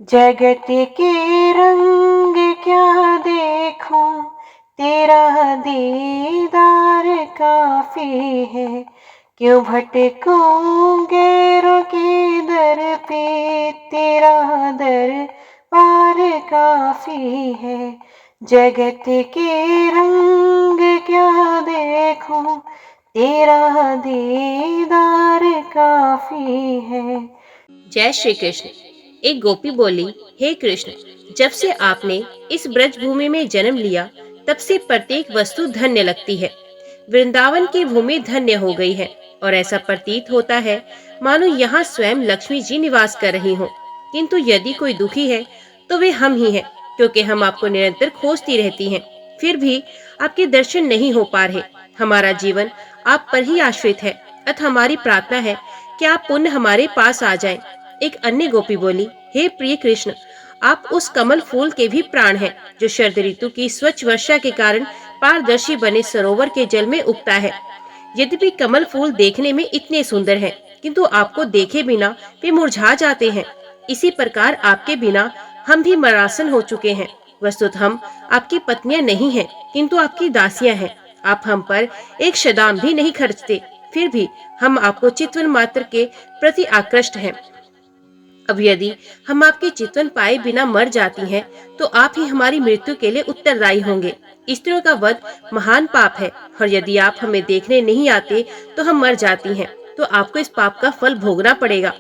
जगत के रंग क्या देखूं, तेरा दीदार काफी है। क्यों भटकूं गैरों के दर पे, तेरा दरबार काफी है। जगत के रंग क्या देखूं, तेरा दीदार काफी है। जय श्री कृष्ण। एक गोपी बोली, हे कृष्ण, जब से आपने इस ब्रज भूमि में जन्म लिया, तब से प्रत्येक वस्तु धन्य लगती है। वृंदावन की भूमि धन्य हो गई है और ऐसा प्रतीत होता है मानो यहाँ स्वयं लक्ष्मी जी निवास कर रही हों। किंतु यदि कोई दुखी है तो वे हम ही हैं, क्योंकि हम आपको निरंतर खोजती रहती हैं। फिर भी आपके दर्शन नहीं हो पा रहे। हमारा जीवन आप पर ही आश्रित है, अतः हमारी प्रार्थना है कि आप पुनः हमारे पास आ जाएं। एक अन्य गोपी बोली, हे प्रिय कृष्ण, आप उस कमल फूल के भी प्राण हैं, जो शरद ऋतु की स्वच्छ वर्षा के कारण पारदर्शी बने सरोवर के जल में उगता है। यद्यपि कमल फूल देखने में इतने सुंदर हैं, किंतु आपको देखे बिना वे मुरझा जाते हैं। इसी प्रकार आपके बिना हम भी मरासन हो चुके हैं। वस्तुतः हम आपकी पत्नियां नहीं हैं, किंतु आपकी दासियां हैं। आप हम पर एक शदाम भी नहीं खर्चते, फिर भी हम आपको चितवन मात्र के प्रति आकृष्ट हैं। अब यदि हम आपके चितवन पाए बिना मर जाती हैं, तो आप ही हमारी मृत्यु के लिए उत्तरदायी होंगे। स्त्रियों का वध महान पाप है, और यदि आप हमें देखने नहीं आते तो हम मर जाती हैं, तो आपको इस पाप का फल भोगना पड़ेगा।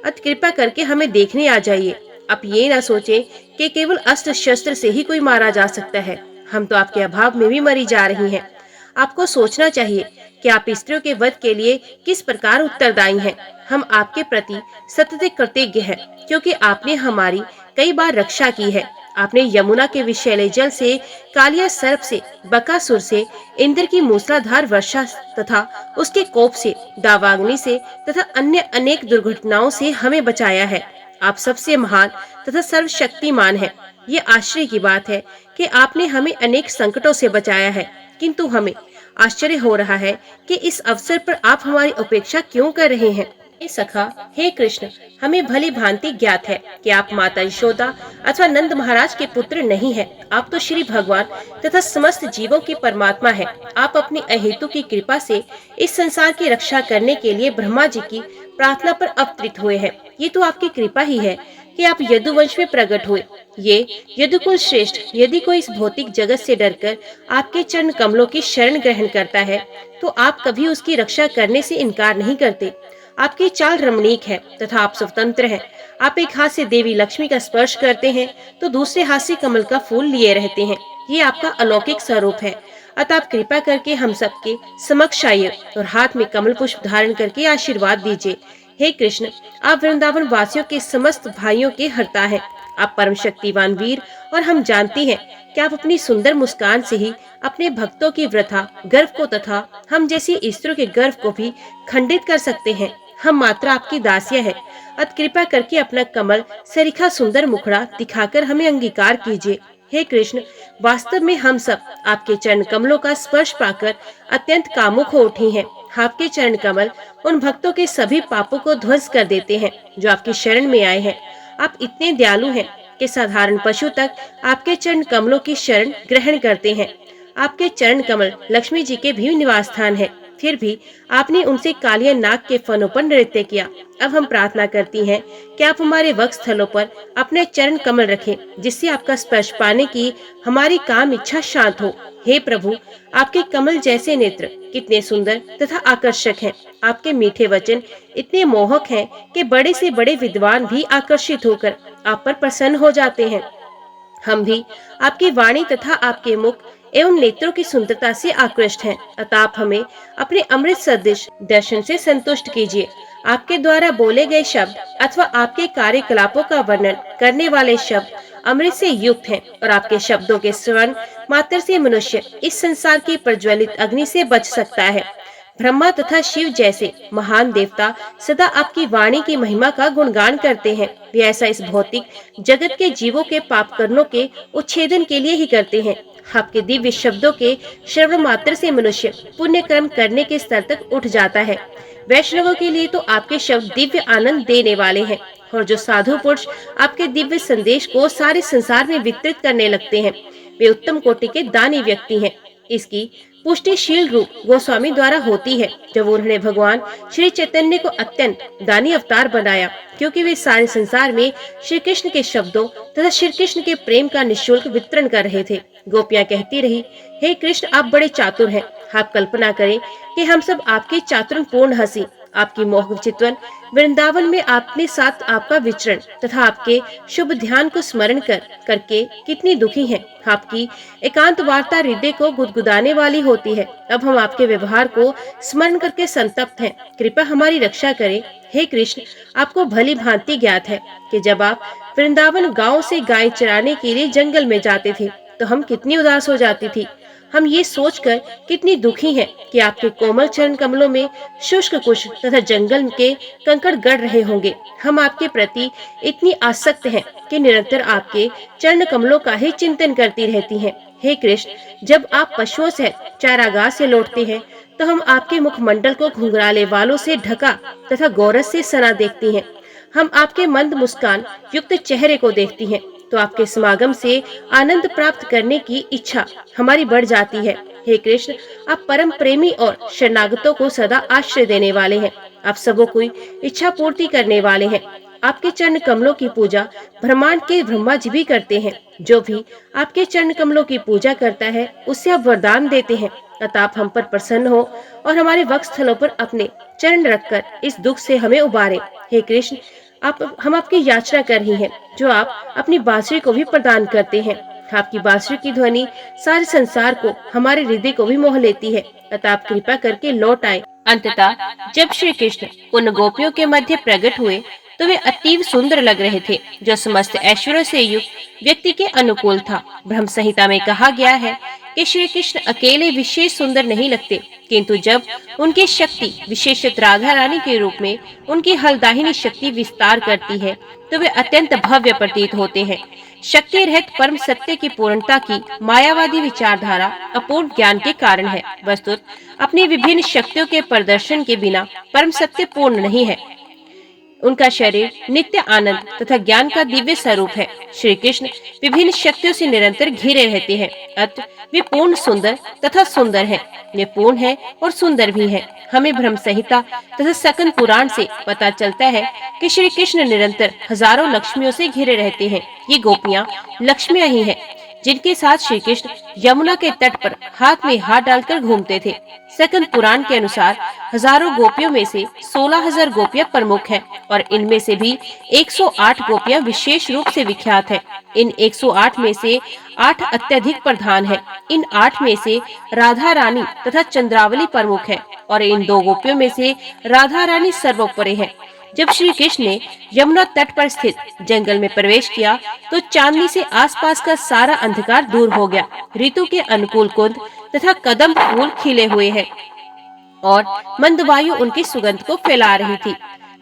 अतः कृपा करके हमें देखने आ जाइए। आप ये ना सोचें कि केवल अस्त्र शस्त्र से ही कोई मारा जा सकता है। हम तो आपके अभाव में भी मरी जा रही हैं। आपको सोचना चाहिए कि आप स्त्रियों के वध के लिए किस प्रकार उत्तरदायी हैं। हम आपके प्रति सतत कृतज्ञ हैं, क्योंकि आपने हमारी कई बार रक्षा की है। आपने यमुना के विषैले जल से, कालिया सर्प से, बकासुर से, इंद्र की मूसलाधार वर्षा तथा उसके कोप से, दावाग्नि से तथा अन्य अनेक दुर्घटनाओं से हमें बचाया है। आप सबसे महान तथा सर्वशक्तिमान हैं। ये आश्चर्य की बात है कि आपने हमें अनेक संकटों से बचाया है, किंतु हमें आश्चर्य हो रहा है कि इस अवसर पर आप हमारी उपेक्षा क्यों कर रहे हैं। हे सखा, हे कृष्ण, हमें भली भांति ज्ञात है कि आप माता यशोदा अथवा नंद महाराज के पुत्र नहीं हैं। आप तो श्री भगवान तथा समस्त जीवों के परमात्मा हैं। आप अपनी अहेतु की कृपा से इस संसार की रक्षा करने के लिए ब्रह्मा जी की प्रार्थना पर अवतरित हुए हैं। ये तो आपकी कृपा ही है कि आप यदुवंश में प्रकट हुए। ये यदुकुल श्रेष्ठ, यदि कोई इस भौतिक जगत से डरकर आपके चरण कमलों की शरण ग्रहण करता है, तो आप कभी उसकी रक्षा करने से इनकार नहीं करते। आपकी चाल रमणीक है तथा आप स्वतंत्र हैं। आप एक हाथ से देवी लक्ष्मी का स्पर्श करते हैं तो दूसरे हाथ से कमल का फूल लिए रहते हैं। ये आपका अलौकिक स्वरूप है। अतः आप कृपा करके हम सबके समक्ष आइए और हाथ में कमल पुष्प धारण करके आशीर्वाद दीजिए। हे कृष्ण, आप वृंदावन वासियों के समस्त भाइयों के हर्ता हैं। आप परम शक्तिवान वीर, और हम जानते हैं कि आप अपनी सुंदर मुस्कान से ही अपने भक्तों की वृथा, गर्व को तथा हम जैसी स्त्रियों के गर्व को भी खंडित कर सकते हैं। हम मात्र आपकी दासियां हैं। अतः कृपा करके अपना कमल सरीखा सुंदर मुखड़ा दिखाकर हमें अंगीकार कीजिए। हे कृष्ण, वास्तव में हम सब आपके चरण कमलों का स्पर्श पाकर अत्यंत कामुक हो उठे हैं। आपके चरण कमल उन भक्तों के सभी पापों को ध्वंस कर देते हैं जो आपकी शरण में आए हैं। आप इतने दयालु हैं कि साधारण पशु तक आपके चरण कमलों की शरण ग्रहण करते हैं। आपके चरण कमल लक्ष्मी जी के भी निवास स्थान है। फिर भी आपने उनसे कालिया नाग के फनों पर नृत्य किया। अब हम प्रार्थना करती हैं कि आप हमारे वक्ष स्थलों पर अपने चरण कमल रखें, जिससे आपका स्पर्श पाने की हमारी काम इच्छा शांत हो। हे प्रभु, आपके कमल जैसे नेत्र कितने सुंदर तथा आकर्षक हैं। आपके मीठे वचन इतने मोहक हैं कि बड़े से बड़े विद्वान भी आकर्षित होकर आप पर प्रसन्न हो जाते हैं। हम भी आपकी वाणी तथा आपके मुख एवं नेत्रों की सुंदरता से आकृष्ट हैं। अतः आप हमें अपने अमृत सदृश दर्शन से संतुष्ट कीजिए। आपके द्वारा बोले गए शब्द अथवा आपके कार्यकलापों का वर्णन करने वाले शब्द अमृत से युक्त हैं, और आपके शब्दों के श्रवण मात्र से मनुष्य इस संसार की प्रज्वलित अग्नि से बच सकता है। ब्रह्मा तथा शिव जैसे महान देवता सदा आपकी वाणी की महिमा का गुणगान करते हैं। वे ऐसा इस भौतिक जगत के जीवों के पाप कर्मों के उच्छेदन के लिए ही करते हैं। आपके दिव्य शब्दों के श्रवण मात्र से मनुष्य पुण्य कर्म करने के स्तर तक उठ जाता है। वैष्णवों के लिए तो आपके शब्द दिव्य आनंद देने वाले हैं। और जो साधु पुरुष आपके दिव्य संदेश को सारे संसार में वितरित करने लगते हैं, वे उत्तम कोटि के दानी व्यक्ति हैं। इसकी पुष्टि शील रूप गोस्वामी द्वारा होती है, जब उन्होंने भगवान श्री चैतन्य को अत्यंत दानी अवतार बनाया, क्योंकि वे सारे संसार में श्री कृष्ण के शब्दों तथा श्री कृष्ण के प्रेम का निःशुल्क वितरण कर रहे थे। गोपियां कहती रही, हे कृष्ण, आप बड़े चातुर हैं। आप कल्पना करें कि हम सब आपकी चातुर्यपूर्ण हंसी, आपकी मोह चितवन वृंदावन में अपने साथ आपका विचरण तथा आपके शुभ ध्यान को स्मरण करके कितनी दुखी हैं। आपकी एकांत वार्ता हृदय को गुदगुदाने वाली होती है। अब हम आपके व्यवहार को स्मरण करके संतप्त हैं। कृपया हमारी रक्षा करें। हे कृष्ण, आपको भली भांति ज्ञात है कि जब आप वृंदावन गांव से गाय चराने के लिए जंगल में जाते थे तो हम कितनी उदास हो जाती थी। हम ये सोचकर कितनी दुखी हैं कि आपके कोमल चरण कमलों में शुष्क कुश तथा जंगल के कंकड़ गड़ रहे होंगे। हम आपके प्रति इतनी आसक्त हैं कि निरंतर आपके चरण कमलों का ही चिंतन करती रहती हैं। हे कृष्ण, जब आप पशुओं से चारागाह से लौटते हैं तो हम आपके मुखमंडल को घुंघराले वालों से ढका तथा गौरस से सना देखती हैं। हम आपके मंद मुस्कान युक्त चेहरे को देखती हैं तो आपके समागम से आनंद प्राप्त करने की इच्छा हमारी बढ़ जाती है। हे कृष्ण, आप परम प्रेमी और शरणागतों को सदा आश्रय देने वाले हैं। आप सबों की इच्छा पूर्ति करने वाले हैं। आपके चरण कमलों की पूजा ब्रह्मांड के ब्रह्मा जी भी करते हैं। जो भी आपके चरण कमलों की पूजा करता है उससे आप वरदान देते हैं। अतः आप हम पर प्रसन्न हो और हमारे वक्षस्थलों पर अपने चरण रखकर इस दुख से हमें उबारे। हे कृष्ण, हम आपकी याचना कर रही हैं, जो आप अपनी बांसुरी को भी प्रदान करते हैं। आपकी बांसुरी की ध्वनि सारे संसार को, हमारे हृदय को भी मोह लेती है। अतः आप कृपा करके लौट आए। अंततः जब श्री कृष्ण उन गोपियों के मध्य प्रकट हुए तो वे अतीव सुंदर लग रहे थे, जो समस्त ऐश्वर्य से युक्त व्यक्ति के अनुकूल था। ब्रह्म संहिता में कहा गया है कि श्री कृष्ण अकेले विशेष सुंदर नहीं लगते, किंतु जब उनकी शक्ति विशेषत राधा रानी के रूप में उनकी हलदाहिनी शक्ति विस्तार करती है तो वे अत्यंत भव्य प्रतीत होते हैं। शक्ति रहित परम सत्य की पूर्णता की मायावादी विचारधारा अपूर्ण ज्ञान के कारण है। वस्तुत अपनी विभिन्न शक्तियों के प्रदर्शन के बिना परम सत्य पूर्ण नहीं है। उनका शरीर नित्य आनंद तथा ज्ञान का दिव्य स्वरूप है। श्री कृष्ण विभिन्न शक्तियों से निरंतर घिरे रहते हैं। अतः वे पूर्ण सुंदर तथा सुंदर हैं। वे पूर्ण हैं और सुंदर भी हैं। हमें ब्रह्म संहिता तथा सकंद पुराण से पता चलता है कि श्री कृष्ण निरंतर हजारों लक्ष्मियों से घिरे रहते हैं। ये गोपियाँ लक्ष्मियाँ ही हैं, जिनके साथ श्री कृष्ण यमुना के तट पर हाथ में हाथ डालकर घूमते थे। सकंद पुराण के अनुसार हजारों गोपियों में से 16,000 गोपियां प्रमुख हैं और इनमें से भी 108 गोपियां विशेष रूप से विख्यात हैं। इन 108 में से 8 अत्यधिक प्रधान हैं। इन 8 में से राधा रानी तथा चंद्रावली प्रमुख है और इन 2 गोपियों में से राधा रानी सर्वोपरि है। जब श्री कृष्ण ने यमुना तट पर स्थित जंगल में प्रवेश किया तो चांदनी से आसपास का सारा अंधकार दूर हो गया। ऋतु के अनुकूल कुंद तथा कदम फूल खिले हुए हैं और मंद वायु उनकी सुगंध को फैला रही थी।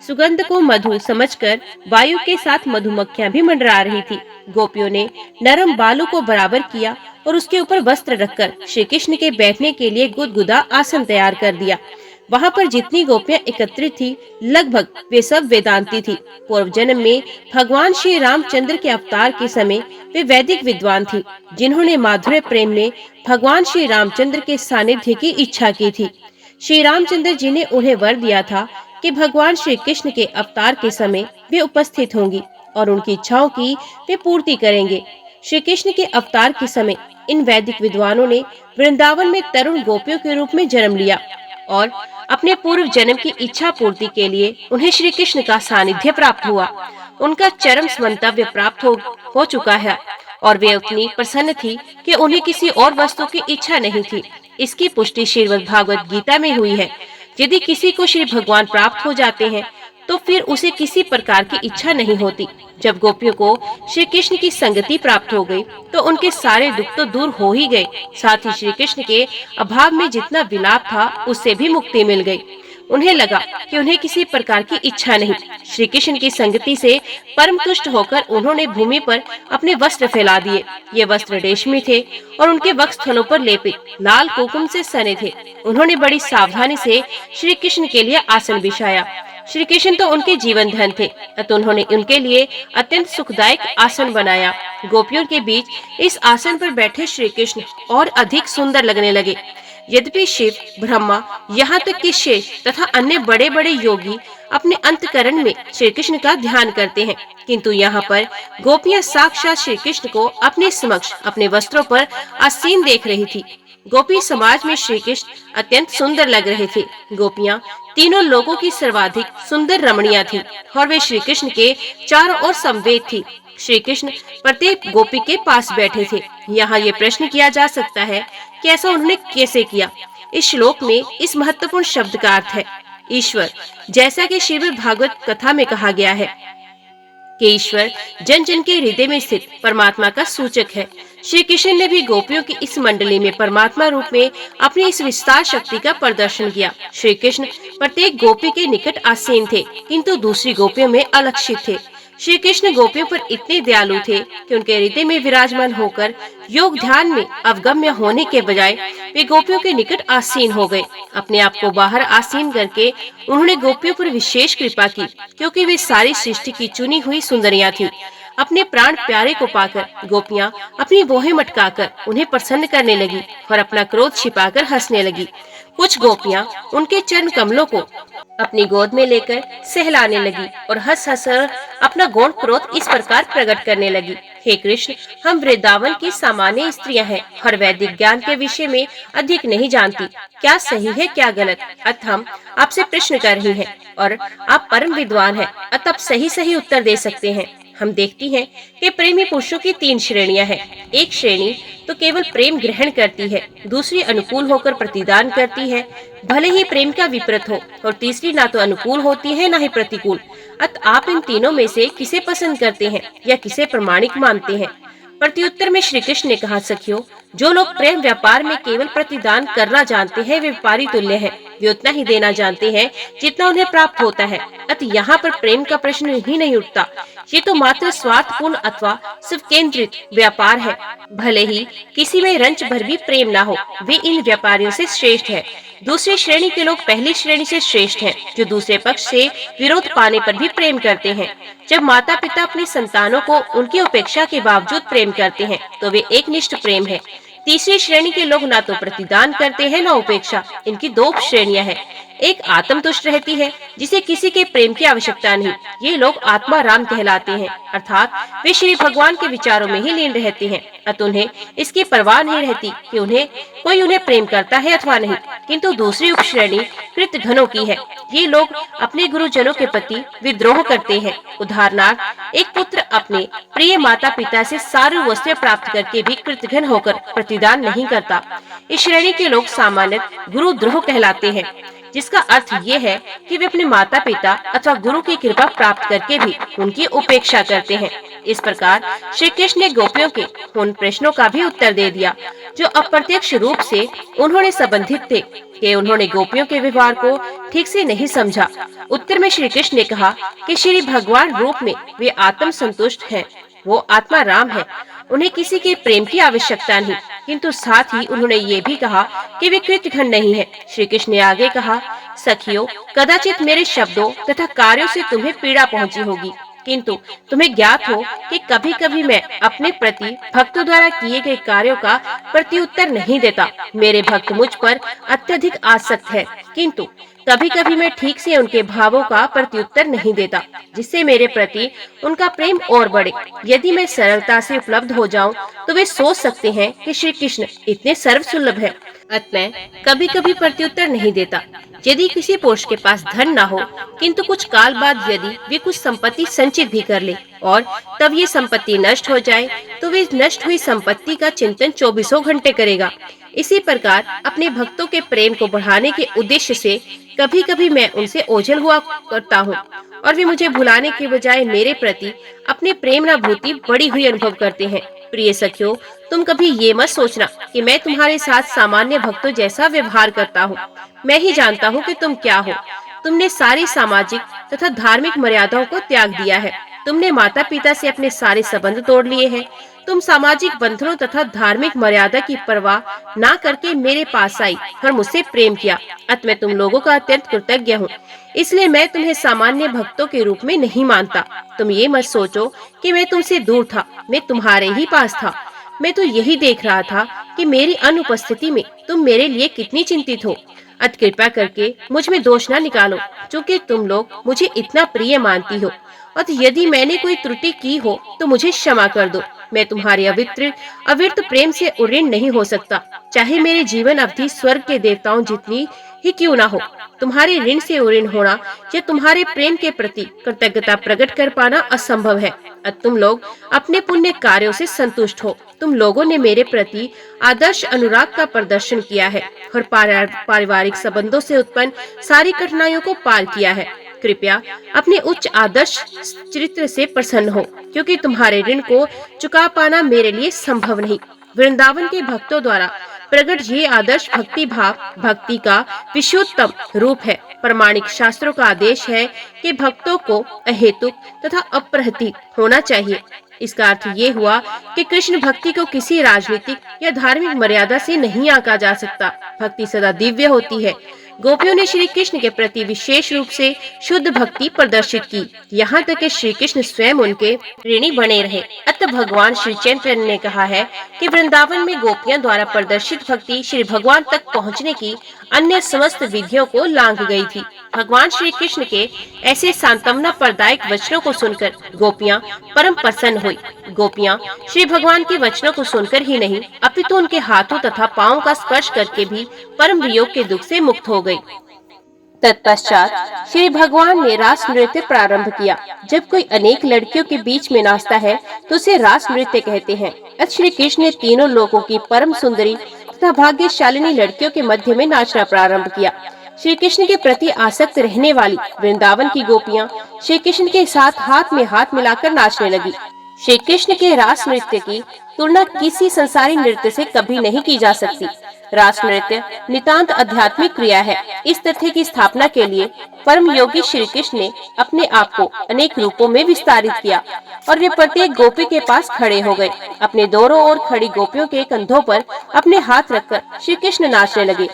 सुगंध को मधु समझकर वायु के साथ मधुमक्खियां भी मंडरा रही थी। गोपियों ने नरम बालू को बराबर किया और उसके ऊपर वस्त्र रखकर श्री कृष्ण के बैठने के लिए गुदगुदा आसन तैयार कर दिया। वहाँ पर जितनी गोपियां एकत्रित थी, लगभग वे सब वेदांती थी। पूर्व जन्म में भगवान श्री रामचंद्र के अवतार के समय वे वैदिक विद्वान थी, जिन्होंने माधुर्य प्रेम में भगवान श्री रामचंद्र के सानिध्य की इच्छा की थी। श्री रामचंद्र जी ने उन्हें वर दिया था कि भगवान श्री कृष्ण के अवतार के समय वे उपस्थित होंगी और उनकी इच्छाओं की वे पूर्ति करेंगे। श्री कृष्ण के अवतार के समय इन वैदिक विद्वानों ने वृंदावन में तरुण गोपियों के रूप में जन्म लिया और अपने पूर्व जन्म की इच्छा पूर्ति के लिए उन्हें श्री कृष्ण का सानिध्य प्राप्त हुआ। उनका चरम मंतव्य प्राप्त हो चुका है और वे उतनी प्रसन्न थी कि उन्हें किसी और वस्तु की इच्छा नहीं थी। इसकी पुष्टि श्रीमद् भागवत गीता में हुई है। यदि किसी को श्री भगवान प्राप्त हो जाते हैं तो फिर उसे किसी प्रकार की इच्छा नहीं होती। जब गोपियों को श्री कृष्ण की संगति प्राप्त हो गई तो उनके सारे दुख तो दूर हो ही गए, साथ ही श्री कृष्ण के अभाव में जितना विलाप था उससे भी मुक्ति मिल गई। उन्हें लगा कि उन्हें किसी प्रकार की इच्छा नहीं। श्री कृष्ण की संगति से परम तुष्ट होकर उन्होंने भूमि पर अपने वस्त्र फैला दिए। ये वस्त्र रेशमी थे और उनके वक्षस्थलों पर लेपित लाल कुकुम से सने थे। उन्होंने बड़ी सावधानी से श्री कृष्ण के लिए आसन बिछाया। श्री कृष्ण तो उनके जीवन धन थे, अतः उन्होंने उनके लिए अत्यंत सुखदायक आसन बनाया। गोपियों के बीच इस आसन पर बैठे श्री कृष्ण और अधिक सुंदर लगने लगे। यद्यपि शिव, ब्रह्मा, यहाँ तक कि शेष तथा अन्य बड़े बड़े योगी अपने अंतकरण में श्री कृष्ण का ध्यान करते हैं, किंतु यहाँ पर गोपियाँ साक्षात श्री कृष्ण को अपने समक्ष अपने वस्त्रों पर आसीन देख रही थी। गोपी समाज में श्री कृष्ण अत्यंत सुंदर लग रहे थे। गोपियाँ तीनों लोगों की सर्वाधिक सुंदर रमणियां थीं और वे श्री कृष्ण के चारों ओर समवेत थी। श्री कृष्ण प्रत्येक गोपी के पास बैठे थे। यहाँ ये प्रश्न किया जा सकता है कि ऐसा उन्होंने कैसे किया। इस श्लोक में इस महत्वपूर्ण शब्द का अर्थ है ईश्वर। जैसा कि श्रीमद् भागवत कथा में कहा गया है कि ईश्वर जन जन के हृदय में स्थित परमात्मा का सूचक है। श्री कृष्ण ने भी गोपियों की इस मंडली में परमात्मा रूप में अपनी इस विस्तार शक्ति का प्रदर्शन किया। श्री कृष्ण प्रत्येक गोपी के निकट आसीन थे, किंतु दूसरी गोपियों में अलक्षित थे। श्री कृष्ण गोपियों पर इतने दयालु थे कि उनके हृदय में विराजमान होकर योग ध्यान में अवगम्य होने के बजाय वे गोपियों के निकट आसीन हो गए। अपने आप को बाहर आसीन करके उन्होंने गोपियों पर विशेष कृपा की, क्योंकि वे सारी सृष्टि की चुनी हुई सुंदरियां थीं। अपने प्राण प्यारे को पाकर गोपियां अपनी भौहें मटकाकर उन्हें प्रसन्न करने लगी और अपना क्रोध छिपाकर हंसने लगी। कुछ गोपियां उनके चरण कमलों को अपनी गोद में लेकर सहलाने लगी और हंस हंस अपना गौण क्रोध इस प्रकार प्रकट करने लगी। हे कृष्ण, हम वृंदावन की सामान्य स्त्रियां हैं और वैदिक ज्ञान के विषय में अधिक नहीं जानती। क्या सही है क्या गलत, अतः हम आपसे प्रश्न कर रही हैं और आप परम विद्वान हैं, अतः आप सही सही उत्तर दे सकते हैं। हम देखती हैं कि प्रेमी पुरुषों की 3 श्रेणियां हैं। एक श्रेणी तो केवल प्रेम ग्रहण करती है, दूसरी अनुकूल होकर प्रतिदान करती है, भले ही प्रेम का विपरीत हो, और तीसरी ना तो अनुकूल होती है ना ही प्रतिकूल। अतः आप इन तीनों में से किसे पसंद करते हैं या किसे प्रमाणिक मानते हैं? प्रत्युत्तर में श्री कृष्ण ने कहा, सखियों, जो लोग प्रेम व्यापार में केवल प्रतिदान करना जानते हैं वे व्यापारी तुल्य हैं। वे उतना ही देना जानते हैं जितना उन्हें प्राप्त होता है। अतः यहाँ पर प्रेम का प्रश्न ही नहीं उठता। ये तो मात्र स्वार्थपूर्ण अथवा सिर्फ केंद्रित व्यापार है। भले ही किसी में रंच भर भी प्रेम ना हो, वे इन व्यापारियों से श्रेष्ठ है। दूसरी श्रेणी के लोग पहली श्रेणी से श्रेष्ठ हैं, जो दूसरे पक्ष से विरोध पाने पर भी प्रेम करते हैं। जब माता पिता अपनी संतानों को उनकी उपेक्षा के बावजूद प्रेम करते हैं तो वे एकनिष्ठ प्रेम है। तीसरी श्रेणी के लोग ना तो प्रतिदान करते हैं न उपेक्षा। इनकी 2 श्रेणियां हैं। एक आत्मतुष्ट रहती है, जिसे किसी के प्रेम की आवश्यकता नहीं। ये लोग आत्मा राम कहलाते हैं, अर्थात वे श्री भगवान के विचारों में ही लीन रहते हैं। अतः उन्हें इसकी परवाह नहीं रहती कि कोई उन्हें प्रेम करता है अथवा नहीं। किंतु दूसरी उपश्रेणी कृतघ्नों की है। ये लोग अपने गुरुजनों के प्रति विद्रोह करते हैं। उदाहरणार्थ, एक पुत्र अपने प्रिय माता पिता से सारी वस्तुएं प्राप्त करके भी कृतघ्न होकर प्रतिदान नहीं करता। इस श्रेणी के लोग सामान्यतः गुरुद्रोह कहलाते हैं, जिसका अर्थ ये है कि वे अपने माता पिता अथवा गुरु की कृपा प्राप्त करके भी उनकी उपेक्षा करते हैं। इस प्रकार श्री कृष्ण ने गोपियों के उन प्रश्नों का भी उत्तर दे दिया जो अप्रत्यक्ष रूप से उन्होंने संबंधित थे कि उन्होंने गोपियों के व्यवहार को ठीक से नहीं समझा। उत्तर में श्री कृष्ण ने कहा कि श्री भगवान रूप में वे आत्म संतुष्ट हैं, वो आत्मा राम है, उन्हें किसी के प्रेम की आवश्यकता नहीं। किंतु साथ ही उन्होंने ये भी कहा कि वे कृतघ्न नहीं है। श्री कृष्ण ने आगे कहा, सखियों, कदाचित मेरे शब्दों तथा कार्यों से तुम्हें पीड़ा पहुंची होगी, किंतु तुम्हें ज्ञात हो कि कभी कभी मैं अपने प्रति भक्तों द्वारा किए गए कार्यों का प्रत्युत्तर नहीं देता। मेरे भक्त मुझ पर अत्यधिक आसक्त है, किंतु कभी कभी मैं ठीक से उनके भावों का प्रत्युत्तर नहीं देता, जिससे मेरे प्रति उनका प्रेम और बढ़े। यदि मैं सरलता से उपलब्ध हो जाऊं, तो वे सोच सकते हैं कि श्री कृष्ण इतने सर्वसुलभ हैं। अतः मैं कभी कभी प्रत्युत्तर नहीं देता। यदि किसी पुरुष के पास धन ना हो, किंतु कुछ काल बाद यदि वे कुछ संपत्ति संचित भी कर ले और तब ये संपत्ति नष्ट हो जाए, तो वे नष्ट हुई संपत्ति का चिंतन 24 घंटे करेगा। इसी प्रकार अपने भक्तों के प्रेम को बढ़ाने के उद्देश्य से कभी कभी मैं उनसे ओझल हुआ करता हूँ और वे मुझे भुलाने के बजाय मेरे प्रति अपने प्रेमानुभूति बढ़ी हुई अनुभव करते हैं। प्रिय सखियों, तुम कभी ये मत सोचना कि मैं तुम्हारे साथ सामान्य भक्तों जैसा व्यवहार करता हूँ। मैं ही जानता हूँ कि तुम क्या हो। तुमने सारी सामाजिक तथा धार्मिक मर्यादाओं को त्याग दिया है तुमने माता पिता से अपने सारे संबंध तोड़ लिए हैं। तुम सामाजिक बंधनों तथा धार्मिक मर्यादा की परवाह ना करके मेरे पास आई और मुझसे प्रेम किया। अतः मैं तुम लोगों का अत्यंत कृतज्ञ हूँ। इसलिए मैं तुम्हें सामान्य भक्तों के रूप में नहीं मानता। तुम ये मत सोचो कि मैं तुमसे दूर था, मैं तुम्हारे ही पास था। मैं तो यही देख रहा था कि मेरी अनुपस्थिति में तुम मेरे लिए कितनी चिंतित हो। अतः कृपया करके मुझ में दोष न निकालो, क्योंकि तुम लोग मुझे इतना प्रिय मानती हो। अतः यदि मैंने कोई त्रुटि की हो तो मुझे क्षमा कर दो। मैं तुम्हारे अविरत प्रेम से ऋणी नहीं हो सकता, चाहे मेरे जीवन अवधि स्वर्ग के देवताओं जितनी ही क्यों ना हो। तुम्हारे ऋण से ऋण होना या तुम्हारे प्रेम के प्रति कृतज्ञता प्रकट कर पाना असंभव है। तुम लोग अपने पुण्य कार्यों से संतुष्ट हो। तुम लोगों ने मेरे प्रति आदर्श अनुराग का प्रदर्शन किया है और पारिवारिक संबंधों से उत्पन्न सारी कठिनाइयों को पार किया है। कृपया अपने उच्च आदर्श चरित्र से प्रसन्न हो, क्योंकि तुम्हारे ऋण को चुका पाना मेरे लिए संभव नहीं। वृंदावन के भक्तों द्वारा प्रकट ये आदर्श भक्ति भाव भक्ति का विशुद्धतम रूप है। प्रमाणिक शास्त्रों का आदेश है कि भक्तों को अहेतुक तथा अप्रतिहत होना चाहिए। इसका अर्थ ये हुआ कि कृष्ण भक्ति को किसी राजनीतिक या धार्मिक मर्यादा से नहीं आंका जा सकता। भक्ति सदा दिव्य होती है। गोपियों ने श्री कृष्ण के प्रति विशेष रूप से शुद्ध भक्ति प्रदर्शित की, यहाँ तक कि श्री कृष्ण स्वयं उनके ऋणी बने रहे। अतः भगवान श्री चैतन्य ने कहा है कि वृंदावन में गोपियों द्वारा प्रदर्शित भक्ति श्री भगवान तक पहुँचने की अन्य समस्त विधियों को लांघ गई थी। भगवान श्री कृष्ण के ऐसे सांत्वना प्रदायक वचनों को सुनकर गोपियाँ परम प्रसन्न हुई। गोपियाँ श्री भगवान के वचनों को सुनकर ही नहीं, अपितु उनके हाथों तथा पाँव का स्पर्श करके भी परम वियोग के दुख से मुक्त हो गई। तत्पश्चात श्री भगवान ने रास नृत्य प्रारंभ किया। जब कोई अनेक लड़कियों के बीच में नाचता है तो उसे रास नृत्य कहते हैं। अतः श्री कृष्ण ने तीनों लोगों की परम सुंदरी तथा भाग्यशालिनी लड़कियों के मध्य में नाचना प्रारंभ किया। श्री कृष्ण के प्रति आसक्त रहने वाली वृंदावन की गोपियाँ श्री कृष्ण के साथ हाथ में हाथ मिलाकर नाचने लगी। श्री कृष्ण के रास नृत्य की तुलना किसी संसारी नृत्य से कभी नहीं की जा सकती। रास नृत्य नितांत आध्यात्मिक क्रिया है। इस तथ्य की स्थापना के लिए परम योगी श्री कृष्ण ने अपने आप को अनेक रूपों में विस्तारित किया और वे प्रत्येक गोपी के पास खड़े हो गए। अपने दोनों ओर खड़ी गोपियों के कंधों पर अपने हाथ रखकर श्री कृष्ण नाचने लगे।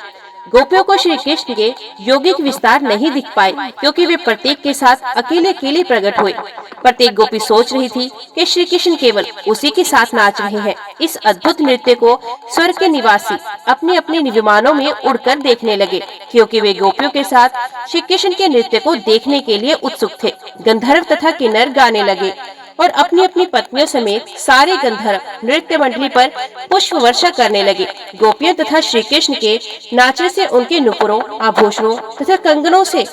गोपियों को श्री कृष्ण के यौगिक विस्तार नहीं दिख पाए, क्योंकि वे प्रत्येक के साथ अकेले अकेले प्रकट हुए। प्रत्येक गोपी सोच रही थी कि श्री कृष्ण केवल उसी के साथ नाच रहे हैं। इस अद्भुत नृत्य को स्वर्ग के निवासी अपने अपने विमानों में उड़कर देखने लगे, क्योंकि वे गोपियों के साथ श्री कृष्ण के नृत्य को देखने के लिए उत्सुक थे। गंधर्व तथा किन्नर गाने लगे और अपनी अपनी पत्नियों समेत सारे गंधर्व नृत्य मंडली पर पुष्प वर्षा करने लगे। गोपियों तथा श्री कृष्ण के नाचने से उनके नुपुरों, आभूषणों तथा कंगनों से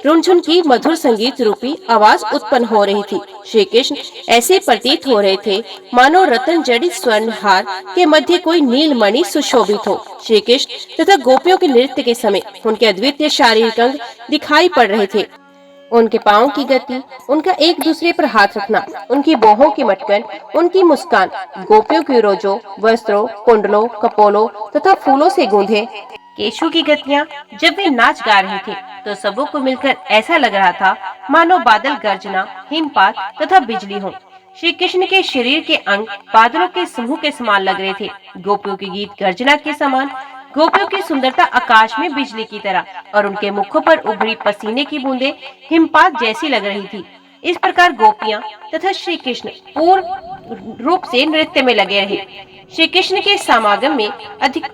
रुनझुन की मधुर संगीत रूपी आवाज उत्पन्न हो रही थी। श्री कृष्ण ऐसे प्रतीत हो रहे थे मानो रतन जड़ित स्वर्ण हार के मध्य कोई नीलमणि सुशोभित हो। श्री कृष्ण तथा गोपियों के नृत्य के समय उनके अद्वितीय शारीरिक अंग दिखाई पड़ रहे थे। उनके पाँव की गति, उनका एक दूसरे पर हाथ रखना, उनकी बाहों की मटकन, उनकी मुस्कान, गोपियों की रोजों, वस्त्रों, कुंडलों, कपोलों तथा फूलों से गूंधे केशों की गतियाँ, जब वे नाच गा रहे थे तो सबों को मिलकर ऐसा लग रहा था मानो बादल गर्जना, हिमपात तथा बिजली हो। श्री कृष्ण के शरीर के अंग बादलों के समूह के समान लग रहे थे। गोपियों की गीत गर्जना के समान, गोपियों की सुंदरता आकाश में बिजली की तरह और उनके मुखों पर उभरी पसीने की बूंदें हिमपात जैसी लग रही थी। इस प्रकार गोपियां तथा श्री कृष्ण पूर्ण रूप से नृत्य में लगे रहे। श्री कृष्ण के समागम में अधिक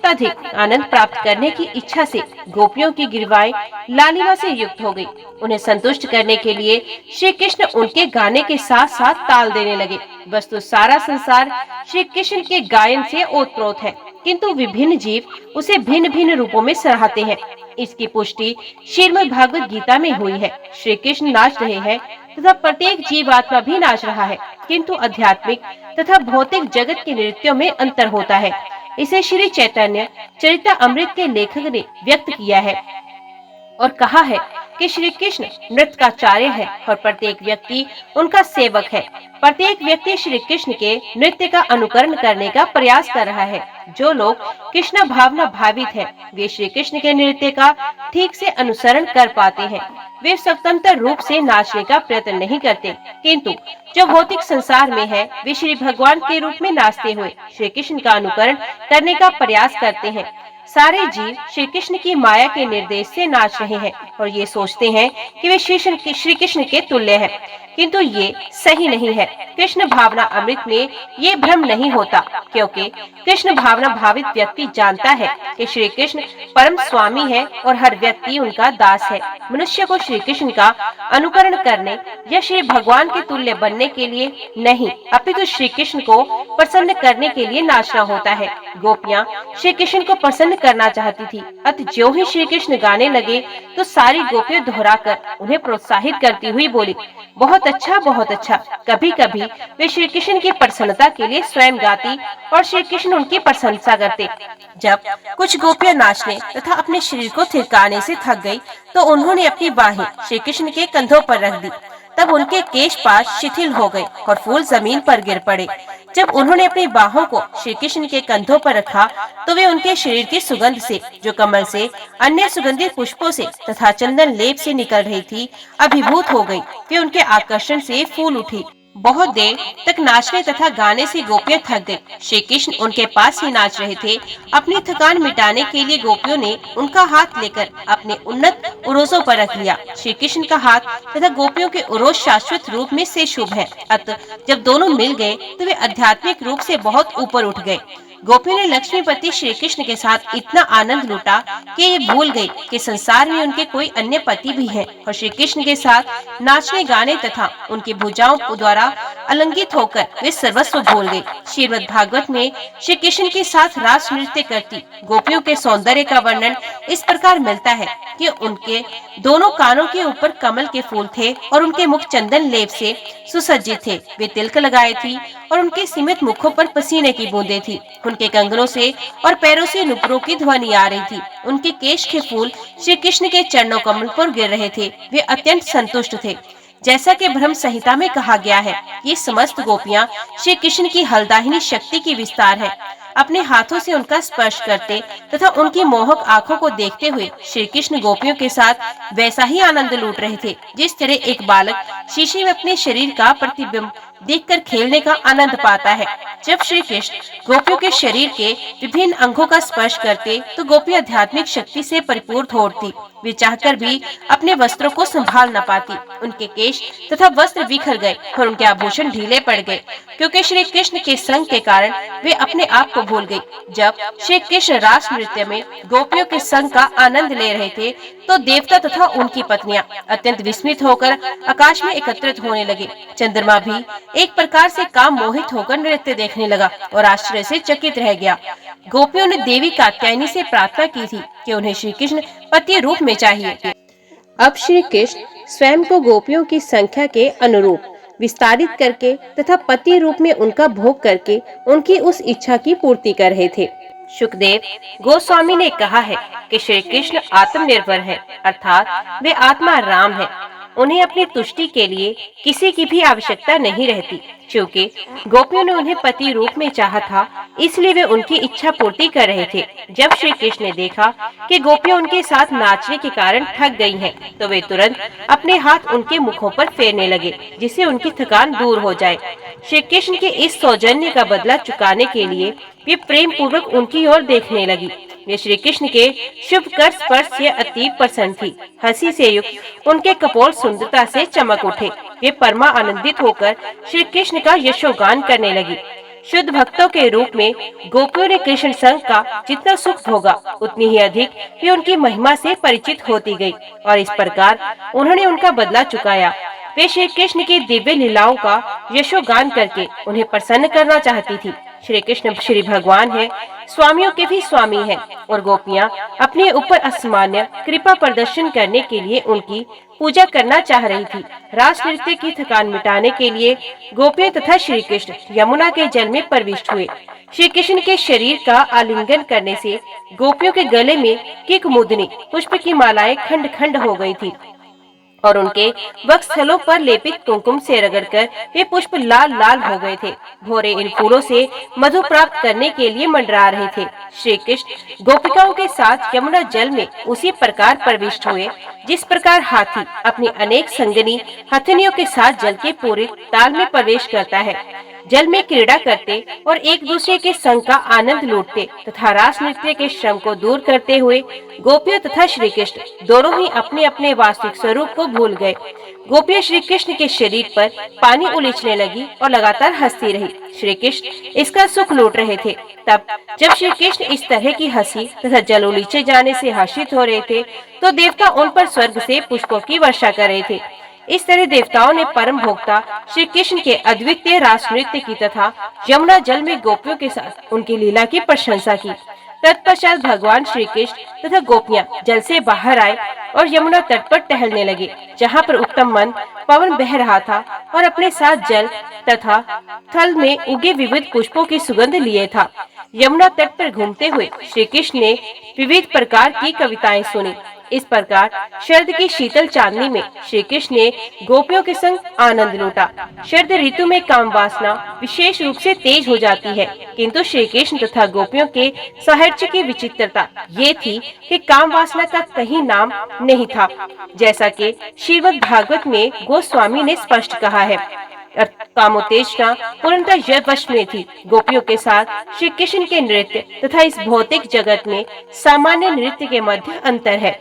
आनंद प्राप्त करने की इच्छा से गोपियों की गिरवाएं लालिमा से युक्त हो गई। उन्हें संतुष्ट करने के लिए श्री कृष्ण उनके गाने के साथ साथ ताल देने लगे। वस्तु सारा संसार श्री कृष्ण के गायन से ओतप्रोत है, किंतु विभिन्न जीव उसे भिन्न भिन्न रूपों में सराहते हैं। इसकी पुष्टि श्रीमद् भागवत गीता में हुई है। श्री कृष्ण नाच रहे हैं तथा प्रत्येक जीवात्मा भी नाच रहा है, किंतु आध्यात्मिक तथा भौतिक जगत के नृत्यों में अंतर होता है। इसे श्री चैतन्य चरितामृत के लेखक ने व्यक्त किया है और कहा है कि श्री कृष्ण नृत्य का आचार्य है और प्रत्येक व्यक्ति उनका सेवक है। प्रत्येक व्यक्ति श्री कृष्ण के नृत्य का अनुकरण करने का प्रयास कर रहा है। जो लोग कृष्ण भावना भावित हैं, वे श्री कृष्ण के नृत्य का ठीक से अनुसरण कर पाते हैं। वे स्वतंत्र रूप से नाचने का प्रयत्न नहीं करते, किंतु जो भौतिक संसार में है, वे श्री भगवान के रूप में नाचते हुए श्री कृष्ण का अनुकरण करने का प्रयास करते हैं। सारे जीव श्री कृष्ण की माया के निर्देश से नाच रहे हैं और ये सोचते हैं कि वे श्री कृष्ण के तुल्य हैं, किंतु ये सही नहीं है। कृष्ण भावना अमृत में ये भ्रम नहीं होता, क्योंकि कृष्ण भावना भावित व्यक्ति जानता है कि श्री कृष्ण परम स्वामी है और हर व्यक्ति उनका दास है। मनुष्य को श्री कृष्ण का अनुकरण करने या श्री भगवान के तुल्य बनने के लिए नहीं, अपितु श्री कृष्ण को प्रसन्न करने के लिए नाचना होता है। गोपियाँ श्री कृष्ण को प्रसन्न करना चाहती थी, अतः ज्यों ही श्री कृष्ण गाने लगे तो सारी गोपियाँ दोहराकर उन्हें प्रोत्साहित करती हुई बोली, बहुत अच्छा, बहुत अच्छा। कभी कभी वे श्री कृष्ण की प्रसन्नता के लिए स्वयं गाती और श्री कृष्ण उनकी प्रशंसा करते। जब कुछ गोपियाँ नाचने तथा अपने शरीर को थिरकाने से थक गई, तो उन्होंने अपनी बाहें श्री कृष्ण के कंधों पर रख दी। तब उनके केश पाश शिथिल हो गए और फूल जमीन पर गिर पड़े। जब उन्होंने अपनी बाहों को श्री कृष्ण के कंधों पर रखा, तो वे उनके शरीर की सुगंध से, जो कमल से, अन्य सुगंधित पुष्पों से तथा चंदन लेप से निकल रही थी, अभिभूत हो गई। वे उनके आकर्षण से फूल उठी। बहुत देर तक नाचने तथा गाने से गोपियाँ थक गई। श्री कृष्ण उनके पास ही नाच रहे थे। अपनी थकान मिटाने के लिए गोपियों ने उनका हाथ लेकर अपने उन्नत उरोसों पर रख लिया। श्री कृष्ण का हाथ तथा गोपियों के उरोस शाश्वत रूप में से शुभ है, अतः जब दोनों मिल गए तो वे आध्यात्मिक रूप से बहुत ऊपर उठ गए। गोपियों ने लक्ष्मीपति श्री कृष्ण के साथ इतना आनंद लूटा कि ये भूल गई कि संसार में उनके कोई अन्य पति भी हैं और श्री कृष्ण के साथ नाचने गाने तथा उनकी भुजाओं द्वारा अलंकित होकर वे सर्वस्व भूल गई। श्रीमद् भागवत में श्री कृष्ण के साथ रास नृत्य करती गोपियों के सौंदर्य का वर्णन इस प्रकार मिलता है कि उनके दोनों कानों के ऊपर कमल के फूल थे और उनके मुख चंदन लेप से सुसज्जित थे। वे तिलक लगाए थी और उनके सीमित मुखों पर पसीने की बूंदें थी। उनके कंगनों से और पैरों से नुपुरों की ध्वनि आ रही थी। उनके केश के फूल श्री कृष्ण के चरणों कमल पर गिर रहे थे। वे अत्यंत संतुष्ट थे। जैसा कि ब्रह्म संहिता में कहा गया है, ये समस्त गोपियां श्री कृष्ण की हलदाहिनी शक्ति की विस्तार है। अपने हाथों से उनका स्पर्श करते तथा उनकी मोहक आंखों को देखते हुए श्री कृष्ण गोपियों के साथ वैसा ही आनंद लूट रहे थे, जिस तरह एक बालक शीशे में अपने शरीर का प्रतिबिंब देखकर खेलने का आनंद पाता है। जब श्री कृष्ण गोपियों के शरीर के विभिन्न अंगों का स्पर्श करते, तो गोपी आध्यात्मिक शक्ति से परिपूर्ण हो उठती। वे चाहकर भी अपने वस्त्रों को संभाल न पाती। उनके केश तथा वस्त्र बिखर गए और उनके आभूषण ढीले पड़ गए, क्योंकि श्री कृष्ण के संग के कारण वे अपने आप को भूल गई। जब श्री कृष्ण रास नृत्य में गोपियों के संग का आनंद ले रहे थे, तो देवता तथा उनकी पत्नियां अत्यंत विस्मित होकर आकाश में एकत्रित होने लगे। चंद्रमा भी एक प्रकार से काम मोहित होकर नृत्य देखने लगा और आश्चर्य से चकित रह गया। गोपियों ने देवी कात्यायनी से प्रार्थना की थी कि उन्हें श्री कृष्ण पति रूप में चाहिए। अब श्री कृष्ण स्वयं को गोपियों की संख्या के अनुरूप विस्तारित करके तथा पति रूप में उनका भोग करके उनकी उस इच्छा की पूर्ति कर रहे थे। सुखदेव गोस्वामी ने कहा है कि श्री कृष्ण आत्मनिर्भर है, अर्थात वे आत्मा राम है। उन्हें अपनी तुष्टि के लिए किसी की भी आवश्यकता नहीं रहती। क्योंकि गोपियों ने उन्हें पति रूप में चाहा था, इसलिए वे उनकी इच्छा पूर्ति कर रहे थे। जब श्री कृष्ण ने देखा कि गोपियां उनके साथ नाचने के कारण थक गई हैं, तो वे तुरंत अपने हाथ उनके मुखों पर फेरने लगे, जिससे उनकी थकान दूर हो जाए। श्री कृष्ण के इस सौजन्य का बदला चुकाने के लिए वे प्रेम पूर्वक उनकी ओर देखने लगी। वे श्री कृष्ण के शुभ कर स्पर्श से अति प्रसन्न थी। हंसी से युक्त उनके कपोल सुंदरता से चमक उठे। वे परमा आनंदित होकर श्री कृष्ण का यशोगान करने लगी। शुद्ध भक्तों के रूप में गोपियों ने कृष्ण संग का जितना सुख भोगा, उतनी ही अधिक वे उनकी महिमा से परिचित होती गई और इस प्रकार उन्होंने उनका बदला चुकाया। वे श्री कृष्ण की दिव्य लीलाओं का यशोगान करके उन्हें प्रसन्न करना चाहती थी। श्री कृष्ण श्री भगवान है, स्वामियों के भी स्वामी हैं और गोपियां अपने ऊपर असामान्य कृपा प्रदर्शन करने के लिए उनकी पूजा करना चाह रही थी। रास नृत्य की थकान मिटाने के लिए गोपियां तथा श्री कृष्ण यमुना के जल में प्रविष्ट हुए। श्री कृष्ण के शरीर का आलिंगन करने से गोपियों के गले में किक मुदनी पुष्प की मालाएं खंड खंड हो गई थी। और उनके वक्षस्थलों पर लेपित कुमकुम से रगड़कर वे पुष्प लाल लाल हो गए थे। भोरे इन फूलों से मधु प्राप्त करने के लिए मंडरा रहे थे। श्री कृष्ण गोपिकाओं के साथ यमुना जल में उसी प्रकार प्रविष्ट हुए जिस प्रकार हाथी अपनी अनेक संगनी हथनियों के साथ जल के पूरे ताल में प्रवेश करता है। जल में क्रीड़ा करते और एक दूसरे के संग का आनंद लूटते तथा रास नृत्य के श्रम को दूर करते हुए गोपियों तथा श्री कृष्ण दोनों ही अपने अपने वास्तविक स्वरूप को भूल गए। गोपियां श्री कृष्ण के शरीर पर पानी उलीचने लगी और लगातार हंसती रही। श्री कृष्ण इसका सुख लूट रहे थे। तब जब श्री कृष्ण इस तरह की हंसी तथा जल उलीचे जाने से हर्षित हो रहे थे तो देवता उन पर स्वर्ग से पुष्पों की वर्षा कर रहे थे। इस तरह देवताओं ने परम भोक्ता श्री कृष्ण के अद्वितीय रास नृत्य की तथा यमुना जल में गोपियों के साथ उनकी लीला की प्रशंसा की। तत्पश्चात भगवान श्री कृष्ण तथा गोपियां जल से बाहर आए और यमुना तट पर टहलने लगे, जहाँ पर उत्तम मन पवन बह रहा था और अपने साथ जल तथा थल में उगे विविध पुष्पों की सुगंध लिए था। यमुना तट पर घूमते हुए श्री कृष्ण ने विविध प्रकार की कविताएं सुनी। इस प्रकार शरद की शीतल चांदनी में श्री कृष्ण ने गोपियों के संग आनंद लूटा। शरद ऋतु में काम वासना विशेष रूप से तेज हो जाती है, किंतु श्री कृष्ण तथा गोपियों के साहचर्य की विचित्रता ये थी कि काम वासना का कहीं नाम नहीं था, जैसा कि श्रीमद् भागवत में गोस्वामी ने स्पष्ट कहा है। कामोत्तेजना पूर्णतः वश में थी। गोपियों के साथ श्री कृष्ण के नृत्य तथा इस भौतिक जगत में सामान्य नृत्य के मध्य अंतर है।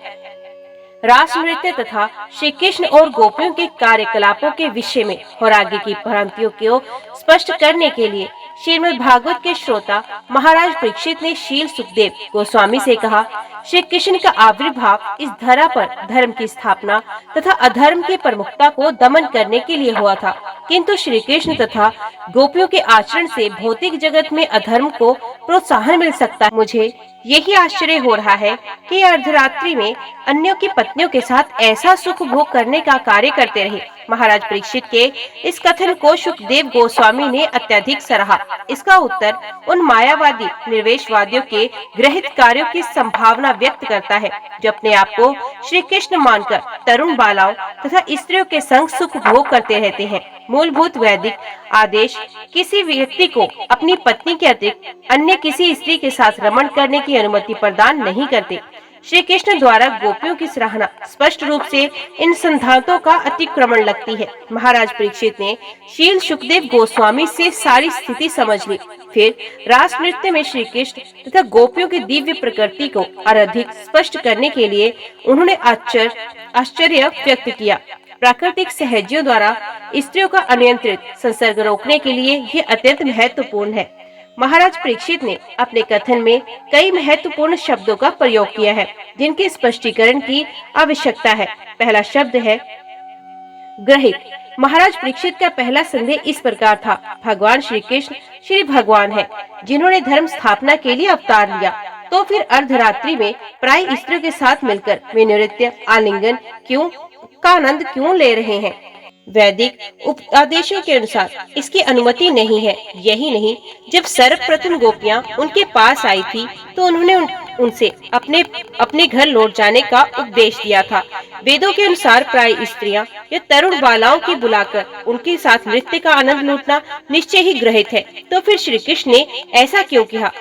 रास नृत्य तथा श्री कृष्ण और गोपियों के कार्यकलापों के विषय में और आगे की भ्रांतियों को स्पष्ट करने के लिए श्रीमद् भागवत के श्रोता महाराज परीक्षित ने शील सुखदेव गोस्वामी से कहा, श्री कृष्ण का आविर्भाव इस धरा पर धर्म की स्थापना तथा अधर्म की प्रमुखता को दमन करने के लिए हुआ था, किंतु श्री कृष्ण तथा गोपियों के आचरण से भौतिक जगत में अधर्म को प्रोत्साहन मिल सकता है। मुझे यही आश्चर्य हो रहा है कि अर्धरात्रि में अन्यों की पत्नियों के साथ ऐसा सुख भोग करने का कार्य करते रहे। महाराज परीक्षित के इस कथन को सुखदेव गोस्वामी ने अत्यधिक सराहा। इसका उत्तर उन मायावादी निर्वेशवादियों के गृहित कार्यों की संभावना व्यक्त करता है, जो अपने आप को श्री कृष्ण मानकर तरुण बालाओं तथा स्त्रियों के संग सुख भोग करते रहते हैं। मूलभूत वैदिक आदेश किसी व्यक्ति को अपनी पत्नी के अतिरिक्त अन्य किसी स्त्री के साथ रमण करने की अनुमति प्रदान नहीं करते। श्री कृष्ण द्वारा गोपियों की सराहना स्पष्ट रूप से इन सिद्धांतों का अतिक्रमण लगती है। महाराज परीक्षित ने शील सुखदेव गोस्वामी से सारी स्थिति समझ ली। फिर रास नृत्य में श्री कृष्ण तथा गोपियों की दिव्य प्रकृति को और अधिक स्पष्ट करने के लिए उन्होंने आश्चर्य व्यक्त किया। प्राकृतिक सहजियों द्वारा स्त्रियों का अनियंत्रित संसर्ग रोकने के लिए ये अत्यंत महत्वपूर्ण है। महाराज परीक्षित ने अपने कथन में कई महत्वपूर्ण शब्दों का प्रयोग किया है, जिनके स्पष्टीकरण की आवश्यकता है। पहला शब्द है ग्रहित। महाराज परीक्षित का पहला संदेह इस प्रकार था, भगवान श्री कृष्ण श्री भगवान है, जिन्होंने धर्म स्थापना के लिए अवतार लिया, तो फिर अर्धरात्रि में प्राय स्त्रियों के साथ मिलकर वे नृत्य आलिंगन का आनंद क्यों ले रहे हैं? वैदिक उपदेशों के अनुसार इसकी अनुमति नहीं है। यही नहीं, जब सर्वप्रथम गोपियां उनके पास आई थी तो उन्होंने उनसे अपने घर लौट जाने का उपदेश दिया था। वेदों के अनुसार प्राय स्त्रियां या तरुण बालाओं की बुलाकर उनके साथ नृत्य का आनंद लूटना निश्चय ही ग्रहित है। तो फिर श्री कृष्ण ने ऐसा क्यों किया?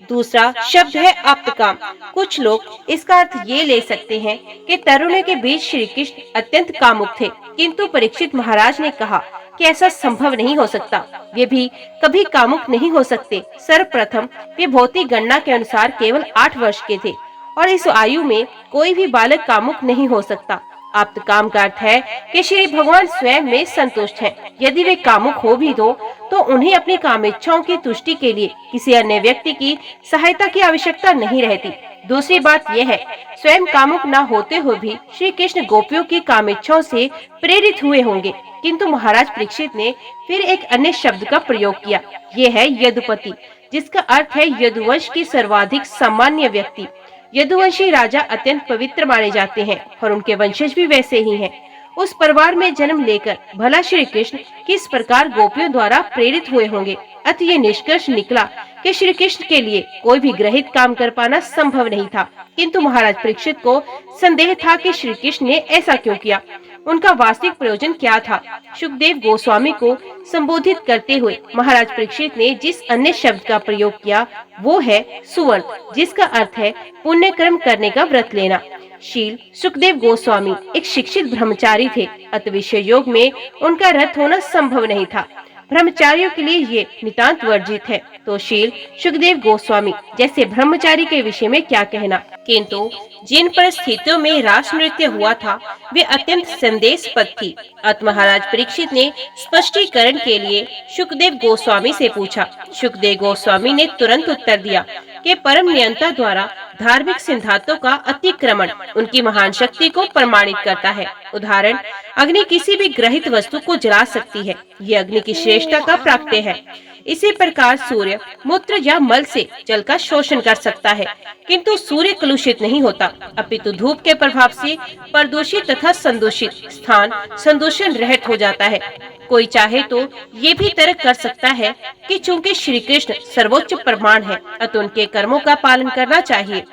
दूसरा शब्द है आप्तकाम। कुछ लोग इसका अर्थ ये ले सकते हैं कि तरुणों के बीच श्री कृष्ण अत्यंत कामुक थे, किंतु परीक्षित महाराज ने कहा कि ऐसा संभव नहीं हो सकता। वे भी कभी कामुक नहीं हो सकते। सर्वप्रथम वे भौतिक गणना के अनुसार केवल 8 वर्ष के थे और इस आयु में कोई भी बालक कामुक नहीं हो सकता। आप्त काम का अर्थ है कि श्री भगवान स्वयं में संतुष्ट हैं। यदि वे कामुक हो भी तो उन्हें अपनी कामेच्छाओं की तुष्टि के लिए किसी अन्य व्यक्ति की सहायता की आवश्यकता नहीं रहती। दूसरी बात यह है, स्वयं कामुक न होते हुए भी श्री कृष्ण गोपियों की कामेच्छाओं से प्रेरित हुए होंगे। किंतु महाराज परीक्षित ने फिर एक अन्य शब्द का प्रयोग किया। ये है यदुपति, जिसका अर्थ है यदुवंश की सर्वाधिक सामान्य व्यक्ति। यदुवंशी राजा अत्यंत पवित्र माने जाते हैं और उनके वंशज भी वैसे ही हैं। उस परिवार में जन्म लेकर भला श्री कृष्ण किस प्रकार गोपियों द्वारा प्रेरित हुए होंगे। अतः ये निष्कर्ष निकला कि श्री कृष्ण के लिए कोई भी ग्रहित काम कर पाना संभव नहीं था। किंतु महाराज परीक्षित को संदेह था कि श्री कृष्ण ने ऐसा क्यों किया। उनका वास्तविक प्रयोजन क्या था। सुखदेव गोस्वामी को संबोधित करते हुए महाराज परीक्षित ने जिस अन्य शब्द का प्रयोग किया वो है सुवर्त, जिसका अर्थ है पुण्य कर्म करने का व्रत लेना। शील सुखदेव गोस्वामी एक शिक्षित ब्रह्मचारी थे, अतः विषय योग में उनका रत होना संभव नहीं था। ब्रह्मचारियों के लिए ये नितांत वर्जित है। तो शील सुखदेव गोस्वामी जैसे ब्रह्मचारी के विषय में क्या कहना। किंतु जिन परिस्थितियों में रास नृत्य हुआ था वे अत्यंत संदेहास्पद थी। अतः महाराज परीक्षित ने स्पष्टीकरण के लिए सुखदेव गोस्वामी से पूछा। सुखदेव गोस्वामी ने तुरंत उत्तर दिया कि परम नियंता द्वारा धार्मिक सिद्धांतों का अतिक्रमण उनकी महान शक्ति को प्रमाणित करता है। उदाहरण, अग्नि किसी भी ग्रहित वस्तु को जला सकती है, ये अग्नि की श्रेष्ठता का प्राप्त्य है। इसी प्रकार सूर्य मूत्र या मल से जल का शोषण कर सकता है, किंतु सूर्य कलुषित नहीं होता, अपितु धूप के प्रभाव से प्रदूषित तथा संदूषित स्थान संदूषण रहित हो जाता है। कोई चाहे तो ये भी तर्क कर सकता है कि चूंकि श्री कृष्ण सर्वोच्च प्रमाण है, अतः उनके कर्मों का पालन करना चाहिए।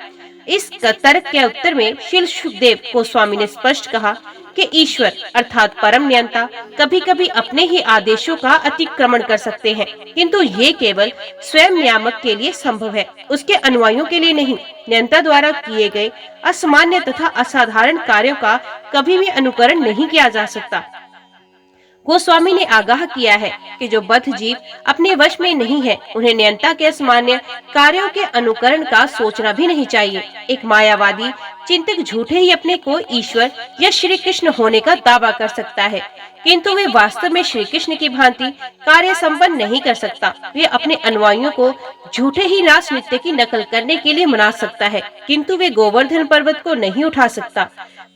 इस तर्क के उत्तर में श्री सुखदेव गोस्वामी ने स्पष्ट कहा कि ईश्वर अर्थात परम नियंता कभी कभी अपने ही आदेशों का अतिक्रमण कर सकते हैं, किंतु ये केवल स्वयं नियामक के लिए संभव है, उसके अनुयायियों के लिए नहीं। नियंता द्वारा किए गए असामान्य तथा असाधारण कार्यों का कभी भी अनुकरण नहीं किया जा सकता। गोस्वामी ने आगाह किया है कि जो बद्ध जीव अपने वश में नहीं है, उन्हें नियंता के असामान्य कार्यों के अनुकरण का सोचना भी नहीं चाहिए। एक मायावादी चिंतक झूठे ही अपने को ईश्वर या श्री कृष्ण होने का दावा कर सकता है, किंतु वे वास्तव में श्री कृष्ण की भांति कार्य संपन्न नहीं कर सकता। वे अपने अनुयायियों को झूठे ही रास नृत्य की नकल करने के लिए मना सकता है, किंतु वे गोवर्धन पर्वत को नहीं उठा सकता।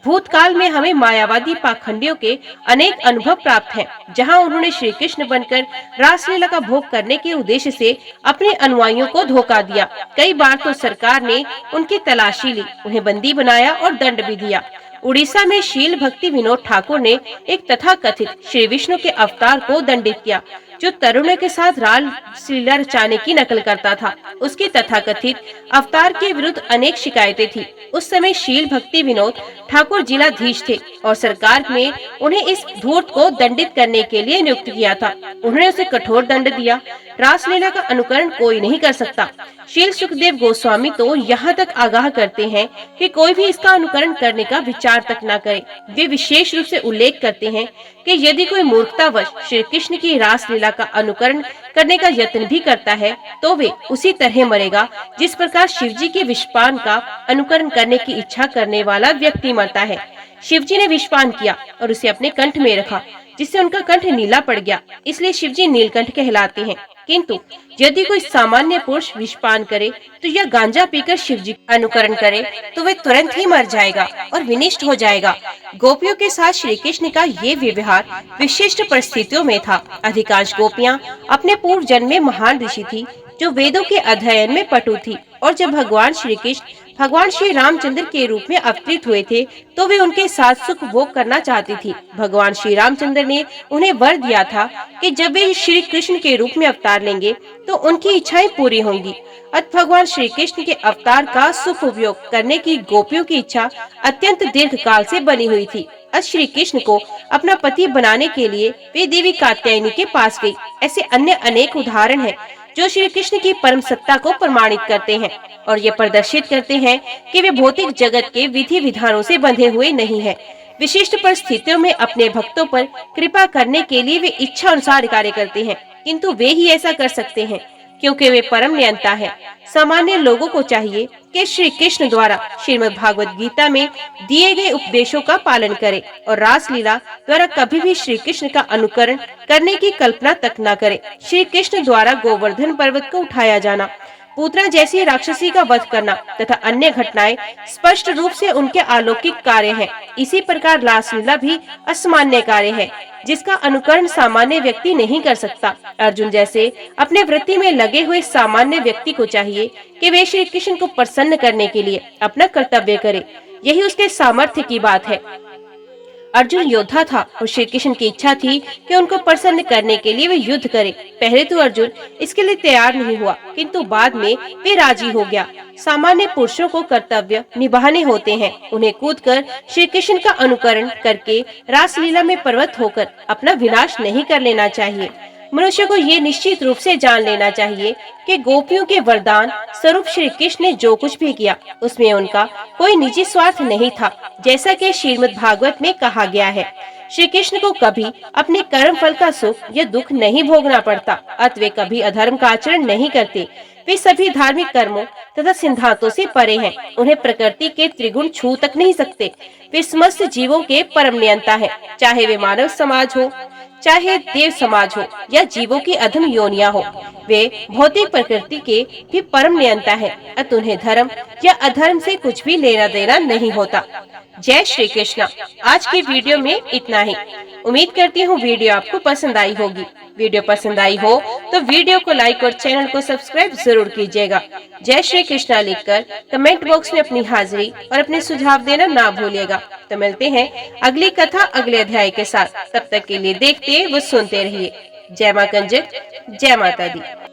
भूतकाल में हमें मायावादी पाखंडियों के अनेक अनुभव प्राप्त हैं, जहां उन्होंने श्री कृष्ण बनकर रासलीला का भोग करने के उद्देश्य से अपने अनुयायियों को धोखा दिया। कई बार तो सरकार ने उनकी तलाशी ली, उन्हें बंदी बनाया और दंड भी दिया। उड़ीसा में शील भक्ति विनोद ठाकुर ने एक तथाकथित श्री विष्णु के अवतार को दंडित किया, जो तरुणों के साथ रासलीला रचाने की नकल करता था। उसके तथाकथित अवतार के विरुद्ध अनेक शिकायतें थी। उस समय शील भक्ति विनोद ठाकुर जिलाधीश थे और सरकार ने उन्हें इस धूर्त को दंडित करने के लिए नियुक्त किया था। उन्होंने उसे कठोर दंड दिया। रासलीला का अनुकरण कोई नहीं कर सकता। शील सुखदेव गोस्वामी तो यहाँ तक आगाह करते हैं कि कोई भी इसका अनुकरण करने का विचार तक न करे। वे विशेष रूप से उल्लेख करते हैं कि यदि कोई मूर्खतावश श्री कृष्ण की रासलीला का अनुकरण करने का यत्न भी करता है, तो वे उसी तरह मरेगा जिस प्रकार शिवजी के विषपान का अनुकरण करने की इच्छा करने वाला व्यक्ति मरता है। शिवजी ने विषपान किया और उसे अपने कंठ में रखा, जिससे उनका कंठ नीला पड़ गया, इसलिए शिवजी नीलकंठ कहलाते हैं। किंतु यदि कोई सामान्य पुरुष विषपान करे तो यह गांजा पीकर शिवजी का अनुकरण करे तो वह तुरंत ही मर जाएगा और विनिष्ट हो जाएगा। गोपियों के साथ श्री कृष्ण का ये व्यवहार विशिष्ट परिस्थितियों में था। अधिकांश गोपियां अपने पूर्व जन्म में महान ऋषि थी, जो वेदों के अध्ययन में पटु थी, और जब भगवान श्री कृष्ण भगवान श्री रामचंद्र के रूप में अवतरित हुए थे तो वे उनके साथ सुख भोग करना चाहती थी। भगवान श्री रामचंद्र ने उन्हें वर दिया था कि जब वे श्री कृष्ण के रूप में अवतार लेंगे तो उनकी इच्छाएं पूरी होंगी। अतः भगवान श्री कृष्ण के अवतार का सुख उपयोग करने की गोपियों की इच्छा अत्यंत दीर्घ काल से बनी हुई थी। श्री कृष्ण को अपना पति बनाने के लिए वे देवी कात्यायनी के पास गई। ऐसे अन्य अनेक उदाहरण हैं जो श्री कृष्ण की परम सत्ता को प्रमाणित करते हैं और ये प्रदर्शित करते हैं कि वे भौतिक जगत के विधि विधानों से बंधे हुए नहीं हैं। विशिष्ट परिस्थितियों में अपने भक्तों पर कृपा करने के लिए वे इच्छा अनुसार कार्य करते हैं, किंतु वे ही ऐसा कर सकते हैं क्योंकि वे परम नियंता है। सामान्य लोगों को चाहिए कि श्री कृष्ण द्वारा श्रीमद् भागवत गीता में दिए गए उपदेशों का पालन करें और रासलीला द्वारा कभी भी श्री कृष्ण का अनुकरण करने की कल्पना तक न करें। श्री कृष्ण द्वारा गोवर्धन पर्वत को उठाया जाना, पूतना जैसी राक्षसी का वध करना तथा अन्य घटनाएं स्पष्ट रूप से उनके अलौकिक कार्य हैं। इसी प्रकार रासलीला भी असामान्य कार्य है जिसका अनुकरण सामान्य व्यक्ति नहीं कर सकता। अर्जुन जैसे अपने वृत्ति में लगे हुए सामान्य व्यक्ति को चाहिए कि वे श्री कृष्ण को प्रसन्न करने के लिए अपना कर्तव्य करे। यही उसके सामर्थ्य की बात है। अर्जुन योद्धा था और श्री कृष्ण की इच्छा थी कि उनको प्रसन्न करने के लिए वे युद्ध करे। पहले तो अर्जुन इसके लिए तैयार नहीं हुआ, किंतु बाद में वे राजी हो गया। सामान्य पुरुषों को कर्तव्य निभाने होते हैं। उन्हें कूदकर श्री कृष्ण का अनुकरण करके रासलीला में प्रवृत्त होकर अपना विनाश नहीं कर लेना चाहिए। मनुष्य को ये निश्चित रूप से जान लेना चाहिए कि गोपियों के वरदान स्वरूप श्री कृष्ण ने जो कुछ भी किया उसमें उनका कोई निजी स्वार्थ नहीं था। जैसा कि श्रीमद् भागवत में कहा गया है, श्री कृष्ण को कभी अपने कर्म फल का सुख या दुख नहीं भोगना पड़ता, अतः वे कभी अधर्म का आचरण नहीं करते। वे सभी धार्मिक कर्मों तथा सिद्धांतों से परे हैं। उन्हें प्रकृति के त्रिगुण छू तक नहीं सकते। वे समस्त जीवों के परम नियंता है, चाहे वे मानव समाज हो, चाहे देव समाज हो या जीवों की अधम योनियां हो। वे भौतिक प्रकृति के भी परम नियंता है, अतः उन्हें धर्म या अधर्म से कुछ भी लेना देना नहीं होता। जय श्री कृष्ण। आज की वीडियो में इतना ही। उम्मीद करती हूँ वीडियो आपको पसंद आई होगी। वीडियो पसंद आई हो तो वीडियो को लाइक और चैनल को सब्सक्राइब जरूर कीजिएगा। जय श्री कृष्णा लिखकर कमेंट बॉक्स में अपनी हाजिरी और अपने सुझाव देना ना भूलिएगा। तो मिलते हैं अगली कथा अगले अध्याय के साथ। तब तक के लिए देखते व सुनते रहिए। जय मां कंजक, जय माता दी।